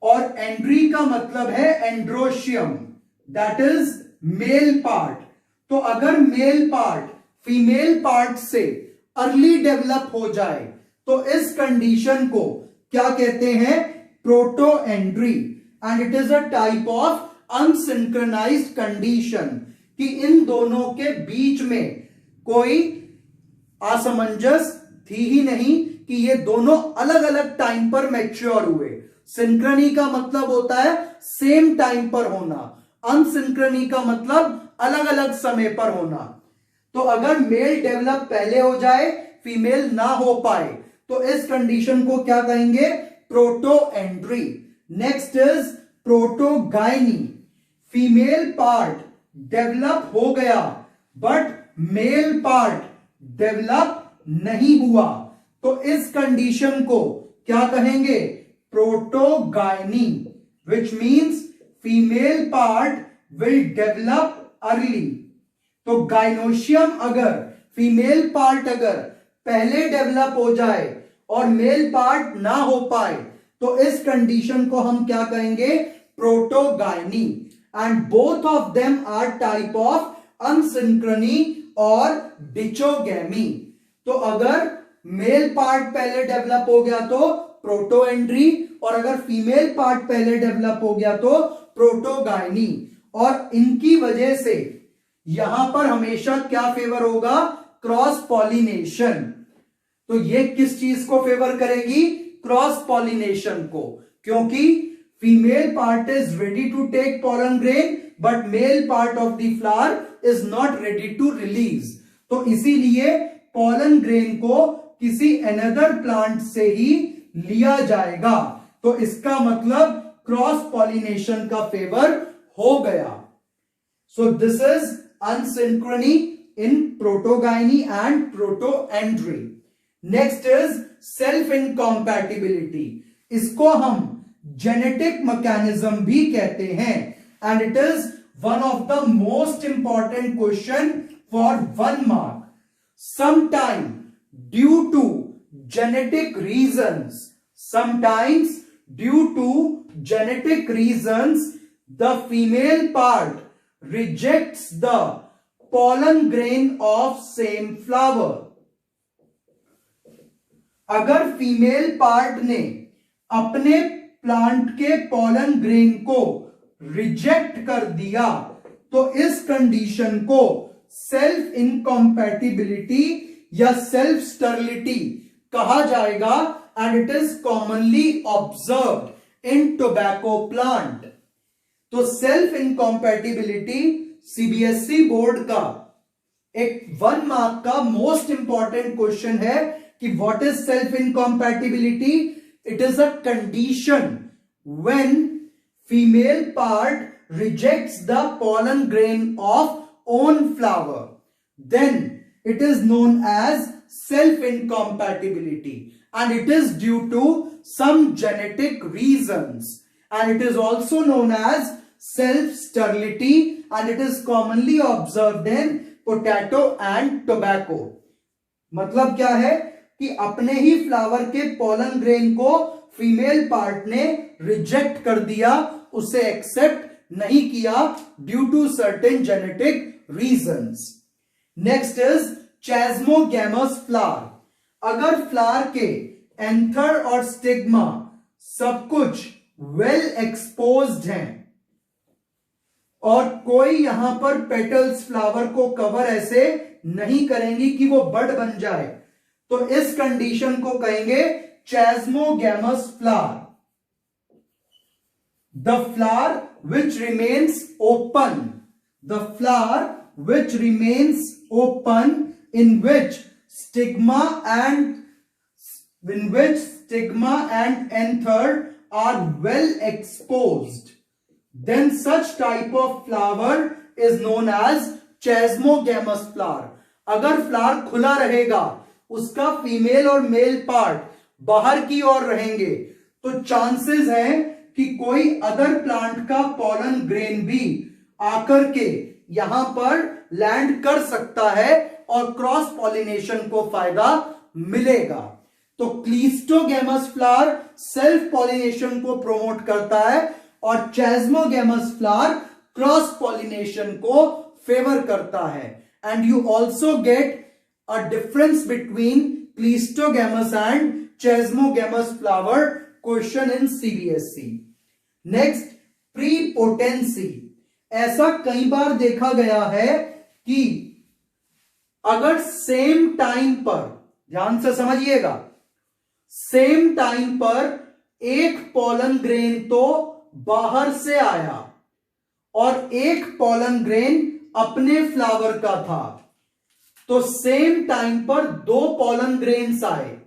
और एंड्री का मतलब है androecium, that is male part. तो अगर मेल पार्ट फीमेल पार्ट से अर्ली डेवलप हो जाए तो इस कंडीशन को क्या कहते हैं? Protandry. And it is a type of unsynchronized condition कि इन दोनों के बीच में कोई असमंजस थी ही नहीं कि ये दोनों अलग अलग टाइम पर मैच्योर हुए। सिंक्रनी का मतलब होता है सेम टाइम पर होना, अनसिंक्रनी का मतलब अलग अलग समय पर होना। तो अगर मेल डेवलप पहले हो जाए, फीमेल ना हो पाए, तो इस कंडीशन को क्या कहेंगे? Protandry. Next is protogyny. Female part develop हो गया बट मेल पार्ट डेवलप नहीं हुआ, तो इस कंडीशन को क्या कहेंगे? Protogyny, which means female part will develop early. तो गाइनोशियम अगर फीमेल पार्ट अगर पहले डेवलप हो जाए और मेल पार्ट ना हो पाए तो इस कंडीशन को हम क्या कहेंगे? Protogyny. And both of them are type of unsynchrony और डिचोगैमी। तो अगर मेल पार्ट पहले डेवलप हो गया तो प्रोटोएंड्री, और अगर फीमेल पार्ट पहले डेवलप हो गया तो प्रोटोगाइनी। और इनकी वजह से यहां पर हमेशा क्या फेवर होगा? Cross pollination. तो ये किस चीज को फेवर करेगी? क्रॉस पॉलिनेशन को, क्योंकि female part is ready to take pollen grain but male part of the flower is not ready to release. तो इसीलिए पॉलन ग्रेन को किसी अनदर प्लांट से ही लिया जाएगा। तो इसका मतलब क्रॉस पॉलिनेशन का फेवर हो गया। So this is unsynchrony in protogyny and protandry. Next is self incompatibility. इसको हम जेनेटिक मैकेनिज्म भी कहते हैं and it is one of the most important question for 1 mark. Sometime due to genetic reasons, sometimes due to genetic reasons, the female part rejects the pollen grain of same flower. अगर female part ने अपने plant के pollen grain को reject कर दिया तो इस condition को सेल्फ इनकॉम्पैटिबिलिटी या सेल्फ स्टरलिटी कहा जाएगा and it is commonly observed in tobacco plant. तो सेल्फ इनकॉम्पैटिबिलिटी सीबीएसई बोर्ड का एक 1 मार्क का मोस्ट इंपॉर्टेंट क्वेश्चन है कि what is self इनकॉम्पैटिबिलिटी? It is a condition when female part rejects the pollen grain of own flower, then it is known as self incompatibility, and it is due to some genetic reasons, and it is also known as self sterility, and it is commonly observed in potato and tobacco. मतलब क्या है कि अपने ही flower के pollen grain को female part ने reject कर दिया, उसे एक्सेप्ट नहीं किया due to certain genetic reasons. Next is chasmogamous flower. अगर फ्लावर के एंथर और स्टिग्मा सब कुछ वेल एक्सपोज्ड हैं और कोई यहां पर पेटल्स फ्लावर को कवर ऐसे नहीं करेंगी कि वो बड बन जाए, तो इस कंडीशन को कहेंगे chasmogamous flower. The flower which remains open, the flower which remains open in which stigma and anther are well exposed, then such type of flower is known as chasmogamous flower. अगर flower खुला रहेगा, उसका female और male part बाहर की ओर रहेंगे, तो chances हैं कि कोई अदर प्लांट का पॉलन ग्रेन भी आकर के यहां पर लैंड कर सकता है और क्रॉस पॉलिनेशन को फायदा मिलेगा. तो क्लीस्टोगैमस फ्लावर सेल्फ पॉलिनेशन को प्रोमोट करता है और चैस्मोगैमस फ्लावर क्रॉस पॉलिनेशन को फेवर करता है. And you also get a difference between cleistogamous and chasmogamous flower question in CBSE. Next, prepotency. ऐसा कई बार देखा गया है कि अगर सेम टाइम पर, ध्यान से समझिएगा, सेम टाइम पर एक पॉलन ग्रेन तो बाहर से आया और एक पॉलन ग्रेन अपने फ्लावर का था, तो सेम टाइम पर दो पॉलन ग्रेन्स आए,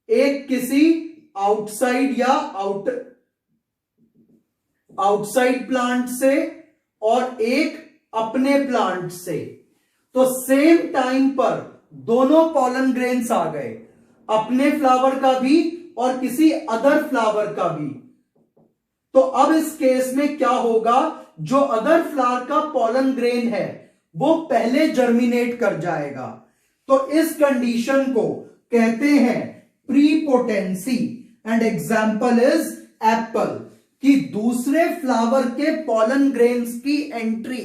एक किसी आउटसाइड या आउटसाइड प्लांट से और एक अपने प्लांट से, तो सेम टाइम पर दोनों पॉलन ग्रेन्स आ गए, अपने फ्लावर का भी और किसी अदर फ्लावर का भी. तो अब इस केस में क्या होगा, जो अदर फ्लावर का पॉलन ग्रेन है वो पहले जर्मिनेट कर जाएगा. तो इस कंडीशन को कहते हैं prepotency. And example is Apple, कि दूसरे फ्लावर के पॉलन ग्रेन्स की एंट्री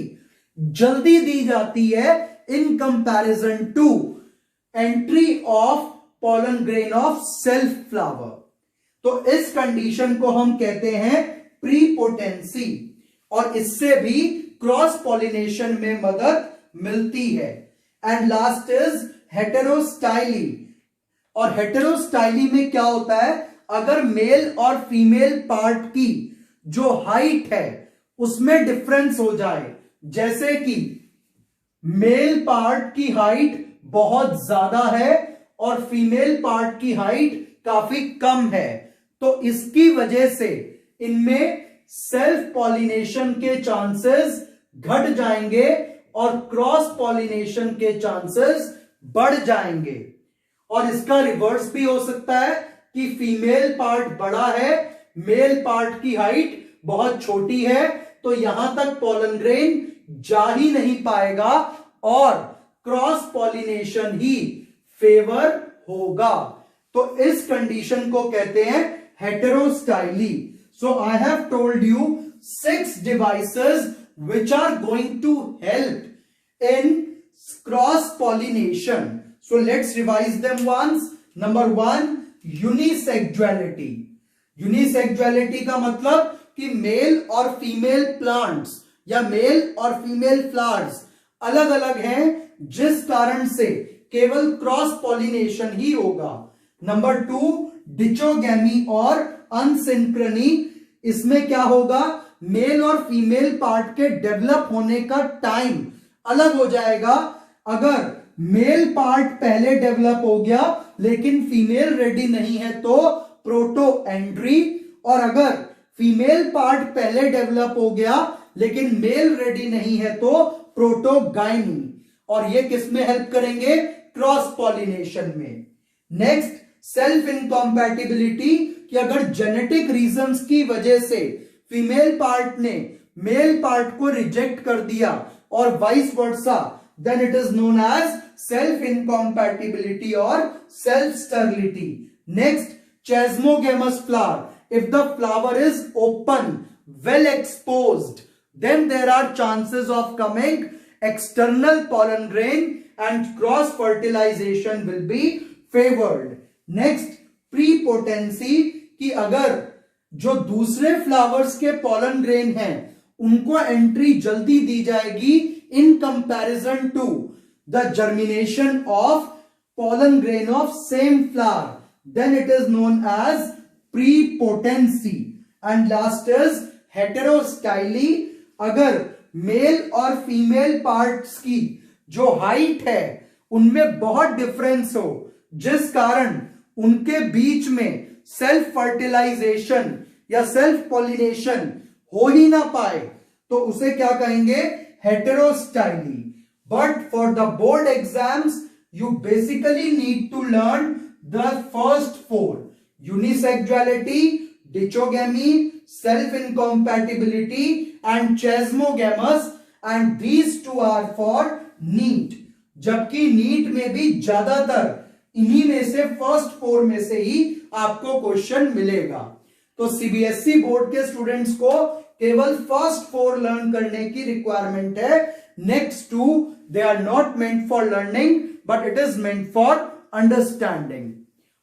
जल्दी दी जाती है in comparison to entry of pollen grain of self flower. तो इस कंडीशन को हम कहते हैं प्रीपोटेंसी, और इससे भी क्रॉस पॉलिनेशन में मदद मिलती है. And last is हेटेरोस्टाइली. और हेटेरोस्टाइली में क्या होता है, अगर मेल और फीमेल पार्ट की जो हाइट है उसमें डिफरेंस हो जाए, जैसे कि मेल पार्ट की हाइट बहुत ज्यादा है और फीमेल पार्ट की हाइट काफी कम है, तो इसकी वजह से इनमें सेल्फ पॉलिनेशन के चांसेस घट जाएंगे और क्रॉस पॉलिनेशन के चांसेस बढ़ जाएंगे. और इसका रिवर्स भी हो सकता है कि फीमेल पार्ट बड़ा है, मेल पार्ट की हाइट बहुत छोटी है, तो यहां तक पॉलन ग्रेन जा ही नहीं पाएगा और क्रॉस पॉलिनेशन ही फेवर होगा. तो इस कंडीशन को कहते हैं हेटेरोस्टाइली. सो I have told you 6 devices which are going to help in cross pollination. So let's revise them once. Number 1, unisexuality. Unisexuality का मतलब कि मेल और फीमेल प्लांट्स या मेल और फीमेल फ्लावर्स अलग अलग हैं, जिस कारण से केवल क्रॉस पॉलिनेशन ही होगा. नंबर 2, डिचोगैमी और अनसिंक्रनी. इसमें क्या होगा, मेल और फीमेल पार्ट के डेवलप होने का टाइम अलग हो जाएगा, अगर मेल पार्ट पहले डेवलप हो गया लेकिन फीमेल रेडी नहीं है तो प्रोटो एंड्री, और अगर फीमेल पार्ट पहले डेवलप हो गया लेकिन मेल रेडी नहीं है तो प्रोटोगाइनी। और ये किस में हेल्प करेंगे? क्रॉस पॉलिनेशन में। नेक्स्ट, सेल्फ इनकॉम्पैटिबिलिटी, कि अगर जेनेटिक रीजंस की वजह से फीमेल पार्ट ने मेल पार्ट को रिजेक्ट कर दिया और vice versa, then it is known as self incompatibility और self sterility. Next, chasmogamous flower, if the flower is open, well exposed, then there are chances of coming external pollen grain and cross fertilization will be favored. Next, prepotency, कि अगर जो दूसरे flowers के pollen grain हैं उनको entry जल्दी दी जाएगी in comparison to the germination of pollen grain of same flower, then it is known as prepotency. And last is heterostyly, अगर मेल और फीमेल पार्ट्स की जो हाइट है उनमें बहुत डिफरेंस हो, जिस कारण उनके बीच में सेल्फ फर्टिलाइजेशन या सेल्फ पॉलिनेशन हो ही ना पाए, तो उसे क्या कहेंगे? हेटेरोस्टाइली. But for the board exams you basically need to learn the first four: unisexuality, dichogamy, self-incompatibility and chasmogamous, and these two are for NEET. जबकि NEET में भी ज्यादातर इन्हीं में से फर्स्ट फोर में से ही आपको क्वेश्चन मिलेगा। तो सीबीएसई बोर्ड के स्टूडेंट्स को केवल फर्स्ट फोर लर्न करने की रिक्वायरमेंट है। Next two they are not meant for learning but it is meant for understanding.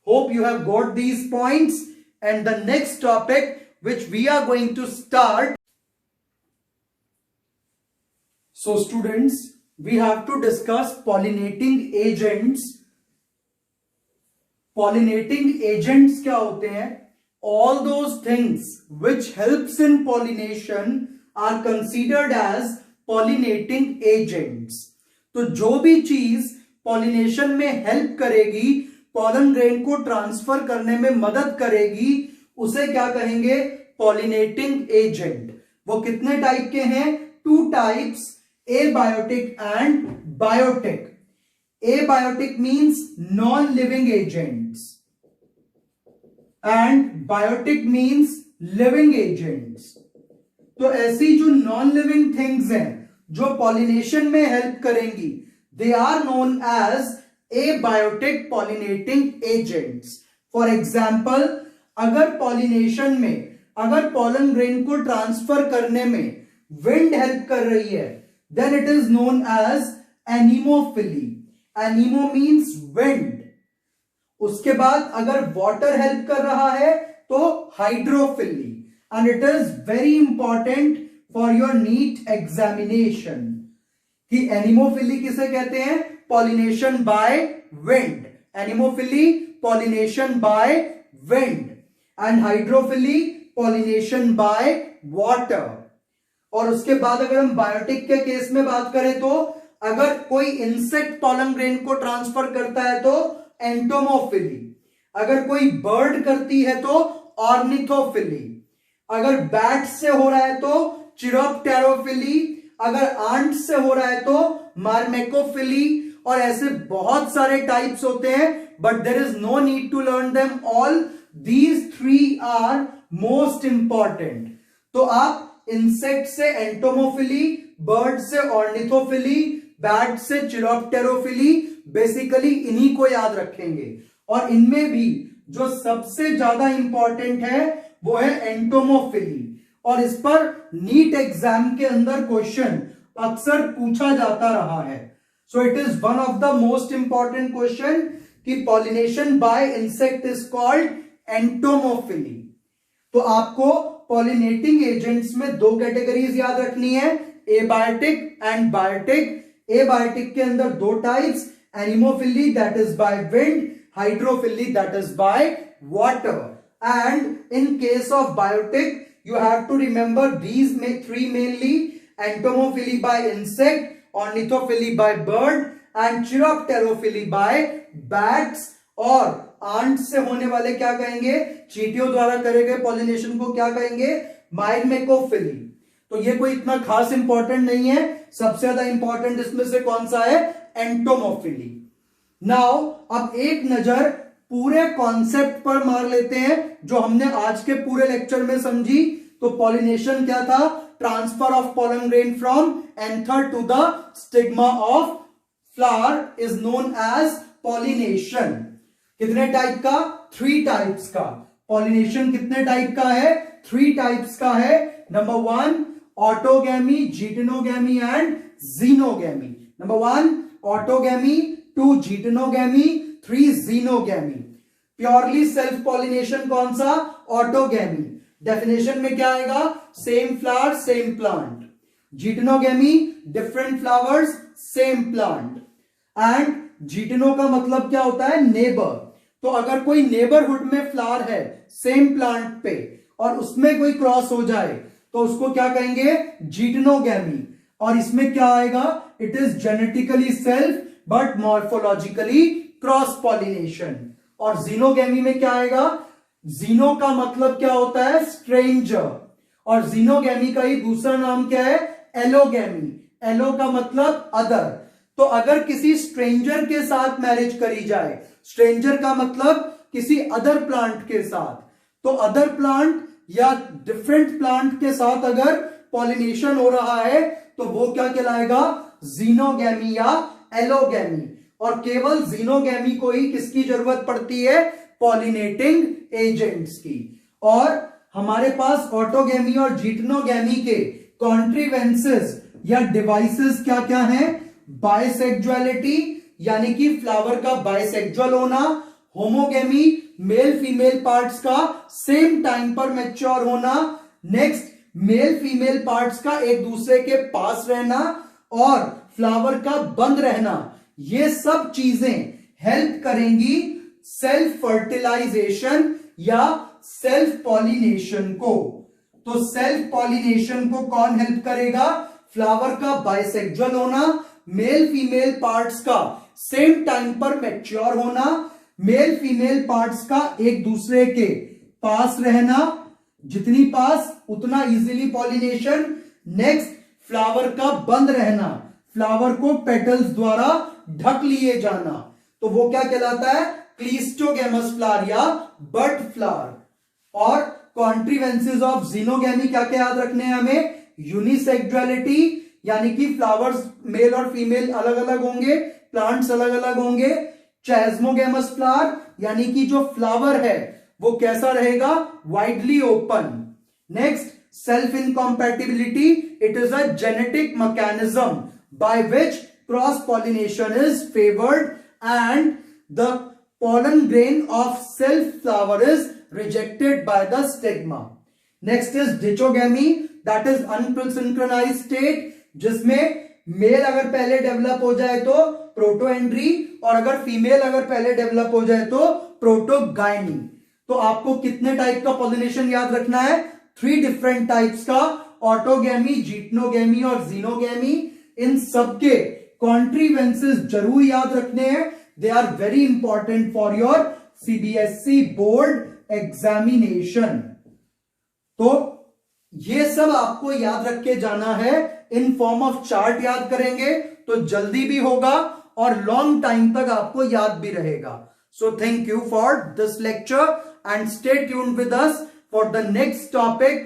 Hope you have got these points. And the next topic which we are going to start. So students, we have to discuss pollinating agents. Pollinating agents क्या होते हैं? All those things which helps in pollination are considered as pollinating agents. तो जो भी चीज pollination में help करेगी, pollen grain को ट्रांसफर करने में मदद करेगी, उसे क्या कहेंगे? Pollinating agent. वो कितने टाइप के हैं? Two types, abiotic and biotic. Abiotic means non living agents and biotic means living agents. तो ऐसी जो नॉन लिविंग थिंग्स हैं जो पॉलिनेशन में हेल्प करेंगी, they are known as abiotic pollinating agents. For example, अगर पॉलिनेशन में, अगर पॉलन ग्रेन को ट्रांसफर करने में विंड हेल्प कर रही है, then it is known as anemophily. Anemo means wind. उसके बाद अगर वाटर हेल्प कर रहा है तो hydrophily. And it is very important for your NEET examination कि एनिमोफिली किसे कहते हैं? Pollination by wind. Anemophily pollination by wind and hydrophily pollination by water. और उसके बाद अगर हम बायोटिक के केस में बात करें तो अगर कोई इंसेक्ट पॉलन ग्रेन को ट्रांसफर करता है तो एंटोमोफिली, अगर कोई बर्ड करती है तो ऑर्निथोफिली, अगर बैट से हो रहा है तो चिरोप्टेरोफिली, अगर आंट से हो रहा है तो मार्मेकोफिली, और ऐसे बहुत सारे टाइप्स होते हैं, but there is no need to learn them all. These three are most important. तो आप इंसेक्ट से एंटोमोफिली, बर्ड से ऑर्निथोफिली, बैट से चिरोप्टेरोफिली, बेसिकली इन्हीं को याद रखेंगे. और इनमें भी जो सबसे ज्यादा इंपॉर्टेंट है वो है एंटोमोफिली. और इस पर नीट एग्जाम के अंदर क्वेश्चन अक्सर पूछा जाता रहा है. So it is one of the most important question कि pollination by insect is called entomophily. तो आपको पॉलिनेटिंग एजेंट्स में दो कैटेगरीज याद रखनी है, एबायोटिक एंड बायोटिक. एबायोटिक के अंदर दो types, anemophily that is by wind, hydrophily that is by water. And in case of biotic you have to remember these three mainly: entomophily by insect, ornithophily by bird and chiropterophily by bats, और ant से होने वाले क्या कहेंगे, चींटियों द्वारा करे गए पॉलिनेशन को क्या कहेंगे, माइमेकोफिली। तो ये कोई इतना खास इंपॉर्टेंट नहीं है, सबसे ज्यादा इंपॉर्टेंट इसमें से कौन सा है, एंटोमोफिली। नाउ अब एक नजर पूरे कॉन्सेप्ट पर मार लेते हैं जो हमने आज के पूरे लेक्चर में समझी। तो पॉलिनेशन क्या था, transfer of pollen grain from anther to the stigma of flower is known as pollination. कितने टाइप का, 3 टाइप्स का। पॉलिनेशन कितने टाइप का है, 3 टाइप्स का है। Number 1 autogamy, geitonogamy and xenogamy. Number 1 autogamy, 2 geitonogamy, 3 xenogamy. Purely self pollination कौन सा, ऑटोगैमी। डेफिनेशन में क्या आएगा, same flower same plant. Geitonogamy, different flowers same plant. And geitono का मतलब क्या होता है, नेबर। तो अगर कोई नेबरहुड में फ्लावर है सेम प्लांट पे और उसमें कोई क्रॉस हो जाए तो उसको क्या कहेंगे, जीटेनोगैमी। और इसमें क्या आएगा, it is genetically self but morphologically cross pollination. और जीनोगैमी में क्या आएगा, जीनो का मतलब क्या होता है, स्ट्रेंजर। और जीनोगैमी का ही दूसरा नाम क्या है, एलोगैमी। एलो का मतलब अदर। तो अगर किसी स्ट्रेंजर के साथ मैरिज करी जाए, स्ट्रेंजर का मतलब किसी अदर प्लांट के साथ, तो अदर प्लांट या डिफरेंट प्लांट के साथ अगर पॉलिनेशन हो रहा है तो वो क्या कहलाएगा, जीनोगैमी या एलोगैमी। और केवल जीनोगैमी को ही किसकी जरूरत पड़ती है, पॉलिनेटिंग एजेंट्स की। और हमारे पास ऑटोगैमी और जीटेनोगैमी के कॉन्ट्रीवेंसेस या डिवाइसेस क्या क्या हैं, बाइसेक्सुअलिटी यानी कि फ्लावर का बाइसेक्सुअल होना, होमोगैमी मेल फीमेल पार्ट्स का सेम टाइम पर मैच्योर होना, नेक्स्ट मेल फीमेल पार्ट्स का एक दूसरे के पास रहना और फ्लावर का बंद रहना। ये सब चीजें हेल्प करेंगी सेल्फ फर्टिलाइजेशन या सेल्फ पॉलिनेशन को। तो सेल्फ पॉलिनेशन को कौन हेल्प करेगा, फ्लावर का बाइसेक्सुअल होना, मेल फीमेल पार्ट्स का सेम टाइम पर मैच्योर होना, मेल फीमेल पार्ट्स का एक दूसरे के पास रहना, जितनी पास उतना इजीली पॉलिनेशन। नेक्स्ट फ्लावर का बंद रहना, फ्लावर को पेटल्स द्वारा ढक लिए जाना, तो वो क्या कहलाता है, क्लीस्टोगैमस फ्लावर या बड फ्लावर। और कॉन्ट्रीवेंसेस ऑफ जीनोगैमी क्या क्या याद रखने हैं हमें, यूनिसेक्सुअलिटी यानी कि फ्लावर्स मेल और फीमेल अलग अलग होंगे, प्लांट्स अलग अलग होंगे। चैस्मोगैमस फ्लावर यानी कि जो फ्लावर है वो कैसा रहेगा, widely open. Next self इनकॉम्पैटिबिलिटी, it is a genetic mechanism by which cross pollination is favoured and the pollen grain of self flower is rejected by the stigma. Next is dichogamy, that is unsynchronized state, जिसमें mail अगर पहले develop हो जाए तो protandry और अगर female अगर पहले डेवलप हो जाए तो प्रोटोगाइनी। तो आपको कितने टाइप का पॉलिनेशन याद रखना है, 3 डिफरेंट टाइप्स का, ऑटोगैमी, जीटेनोगैमी और जीनोगैमी। इन सबके कॉन्ट्रीवेंसेस जरूर याद रखने हैं, they are very important for your CBSE board examination। तो ये सब आपको याद रख के जाना है, इन फॉर्म ऑफ चार्ट याद करेंगे तो जल्दी भी होगा और लॉन्ग टाइम तक आपको याद भी रहेगा। So thank you for this lecture and stay tuned with us for the next topic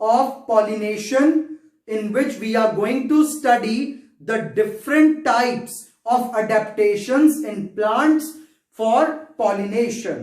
of pollination, in which we are going to study the different types of adaptations in plants for pollination.